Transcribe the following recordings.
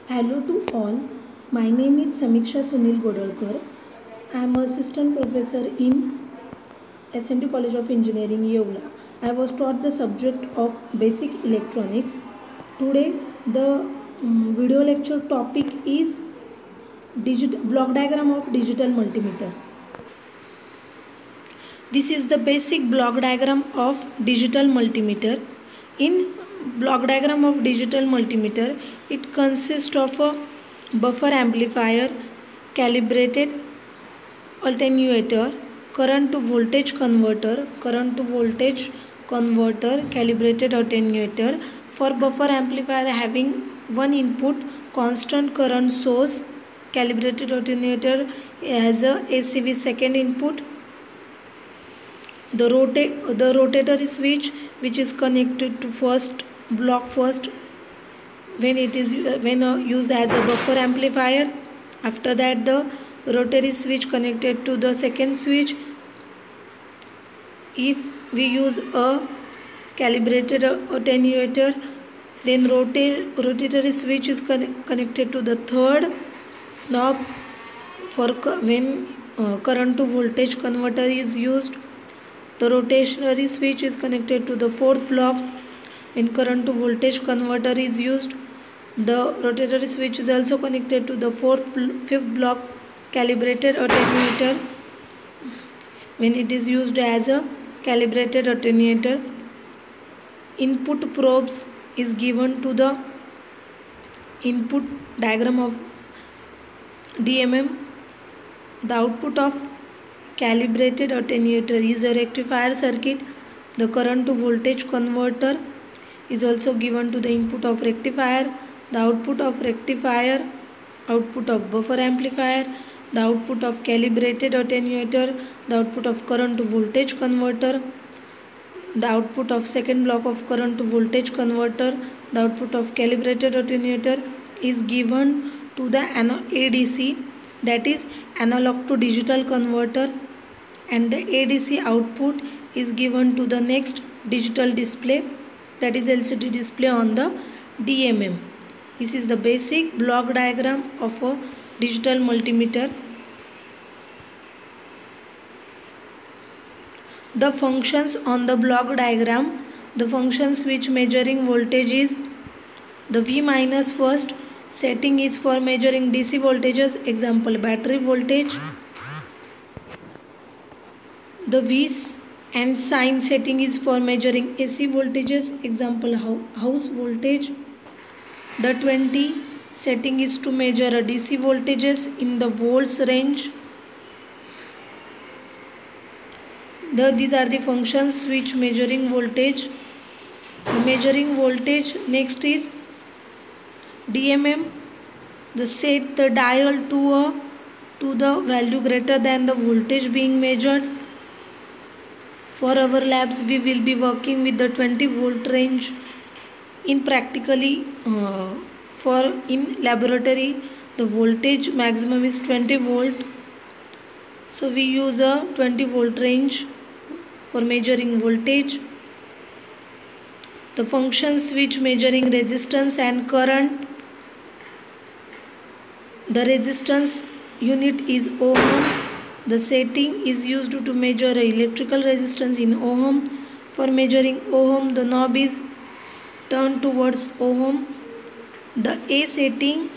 Hello to all. My name is Samiksha Sunil Godolkar. I am assistant professor in SMT College of Engineering, Yeola. I was taught the subject of basic electronics. Today, the video lecture topic is block diagram of digital multimeter. This is the basic block diagram of digital multimeter. In block diagram of digital multimeter, it consists of a buffer amplifier, calibrated attenuator, current to voltage converter, calibrated attenuator. For buffer amplifier having one input, constant current source, calibrated attenuator has a ACV second input. The rotatory switch which is connected to block first when used as a buffer amplifier. After that, the rotary switch connected to the second switch. If we use a calibrated attenuator, then rotatory switch is connected to the third knob for when current to voltage converter is used. The rotationary switch is connected to the fourth block when current to voltage converter is used. The rotatory switch is also connected to the fifth block, calibrated attenuator when it is used as a calibrated attenuator. Input probes is given to the input diagram of DMM. The output of calibrated attenuator is a rectifier circuit. The current to voltage converter is also given to the input of rectifier. The output of rectifier, output of buffer amplifier, the output of calibrated attenuator, the output of current to voltage converter, the output of second block of current to voltage converter, the output of calibrated attenuator is given to the ADC, that is analog to digital converter, and the ADC output is given to the next digital display, that is LCD display on the DMM. This is the basic block diagram of a digital multimeter. The functions on the block diagram, the functions which measuring voltage is the V minus first setting is for measuring DC voltages, example battery voltage. The V and sign setting is for measuring AC voltages, example house voltage. The 20 setting is to measure a DC voltages in the volts range. These are the functions which measuring voltage. Measuring voltage, next is DMM. The set the dial to the value greater than the voltage being measured. For our labs, we will be working with the 20 volt range. In laboratory, the voltage maximum is 20 volt. So we use a 20 volt range for measuring voltage. The functions which measuring resistance and current. The resistance unit is ohm. The setting is used to measure electrical resistance in ohm. For measuring ohm, the knob is turned towards ohm. The A setting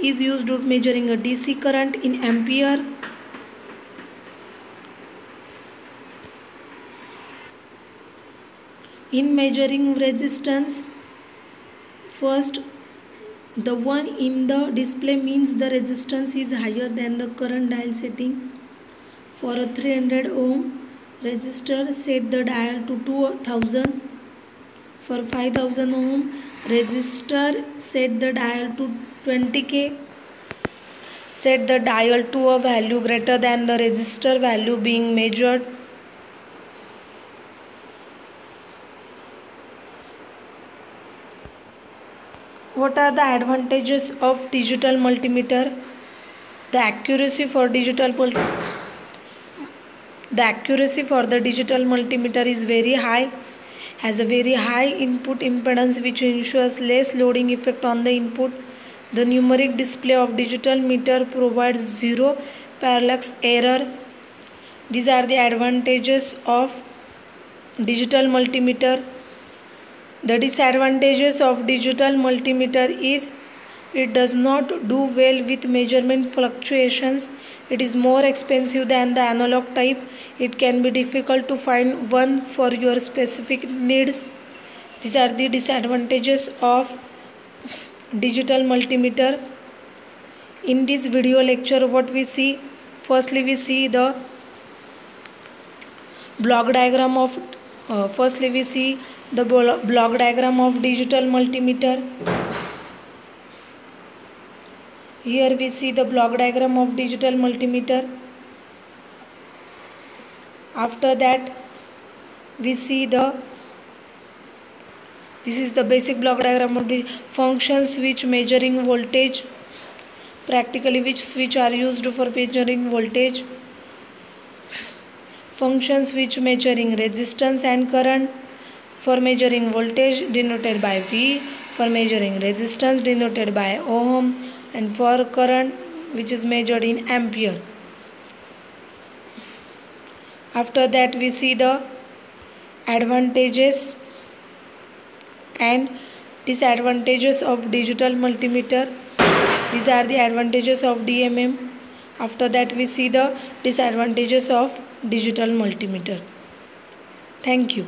is used to measuring a DC current in ampere. In measuring resistance, first the one in the display means the resistance is higher than the current dial setting. For a 300 ohm resistor, set the dial to 2000. For 5000 ohm resistor, set the dial to 20k. Set the dial to a value greater than the resistor value being measured. What are the advantages of digital multimeter? The accuracy for the digital multimeter is very high, has a very high input impedance which ensures less loading effect on the input. The numeric display of digital meter provides zero parallax error. These are the advantages of digital multimeter. The disadvantages of digital multimeter is it does not do well with measurement fluctuations. It is more expensive than the analog type. It can be difficult to find one for your specific needs. These are the disadvantages of digital multimeter. In this video lecture, what we see? Firstly, we see the block diagram of block diagram of digital multimeter. Here we see the block diagram of digital multimeter. After that, we see this is the basic block diagram of the functions which measuring voltage. Practically, which switch are used for measuring voltage? Functions which measuring resistance and current. For measuring voltage denoted by V, for measuring resistance denoted by ohm, and for current which is measured in ampere. After that, we see the advantages and disadvantages of digital multimeter. These are the advantages of DMM. After that, we see the disadvantages of digital multimeter. Thank you.